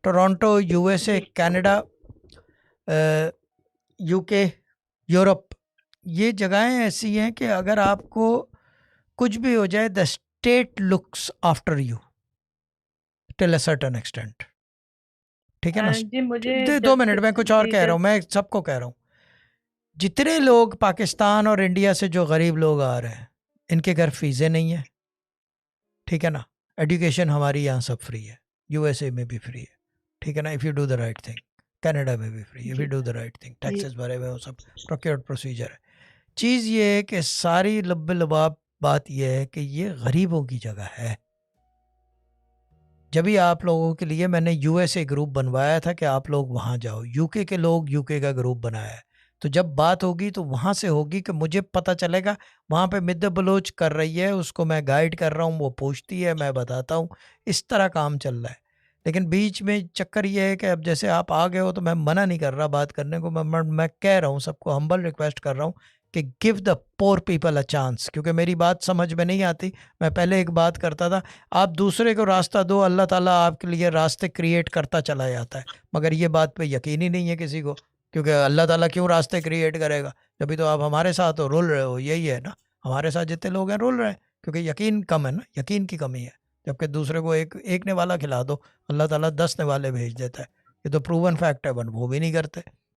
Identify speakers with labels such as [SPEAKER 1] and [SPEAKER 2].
[SPEAKER 1] Toronto, U S A,
[SPEAKER 2] جی
[SPEAKER 1] Canada, U K, Europe, یہ جگہیں ایسی ہیں کہ اگر آپ کو کچھ بھی ہو جائے، the state looks after you till a certain extent. ٹھیک ہے نا؟
[SPEAKER 2] جی مجھے
[SPEAKER 1] 2 منٹ میں کچھ اور
[SPEAKER 2] جی
[SPEAKER 1] کہہ رہا ہوں، میں سب کو کہہ رہا ہوں. جتنے لوگ پاکستان اور انڈیا سے جو غریب لوگ آ رہے ہیں، ان کے گھر فیسیں نہیں ہیں. ٹھیک ہے نا؟ ایڈوکیشن ہماری یہاں سب فری ہے، یو ایس اے میں بھی فری ہے. ٹھیک ہے نا؟ If you do the right thing. Canada میں بھی فری، اف یو
[SPEAKER 2] جی
[SPEAKER 1] ڈو دا رائٹ تھنگ.
[SPEAKER 2] جی
[SPEAKER 1] ٹیکسز بھرے ہوئے، وہ سب پروکیورڈ پروسیجر ہے. چیز یہ ہے کہ ساری لب لباب بات یہ ہے کہ یہ غریبوں کی جگہ ہے. جبھی آپ لوگوں کے لیے میں نے یو ایس اے گروپ بنوایا تھا کہ آپ لوگ وہاں جاؤ. یو کے لوگ یو کے کا گروپ بنایا ہے. تو جب بات ہوگی تو وہاں سے ہوگی کہ مجھے پتہ چلے گا وہاں پہ مد بلوچ کر رہی ہے، اس کو میں گائیڈ کر رہا ہوں، وہ پوچھتی ہے، میں بتاتا ہوں. اس طرح کام چل رہا ہے. لیکن بیچ میں چکر یہ ہے کہ اب جیسے آپ آ گئے ہو تو میں منع نہیں کر رہا بات کرنے کو. میں کہہ رہا ہوں، سب کو ہمبل ریکویسٹ کر رہا ہوں کہ give the poor people a chance. کیونکہ میری بات سمجھ میں نہیں آتی. میں پہلے ایک بات کرتا تھا، آپ دوسرے کو راستہ دو، اللہ تعالیٰ آپ کے لیے راستے کریٹ کرتا چلا جاتا ہے. مگر یہ بات پہ یقین ہی نہیں ہے کسی کو، کیونکہ اللہ تعالیٰ کیوں راستے کریٹ کرے گا؟ جبھی تو آپ ہمارے ساتھ ہو، رول رہے ہو. یہی ہے نا، ہمارے ساتھ جتنے لوگ ہیں رول رہے ہیں، کیونکہ یقین کم ہے نا، یقین کی کمی ہے. جبکہ دوسرے کو ایک نے والا کھلا دو، اللہ تعالیٰ 10 نے والے بھیج دیتا ہے. یہ تو پروون فیکٹ ہے، بٹ وہ بھی نہیں کرتے.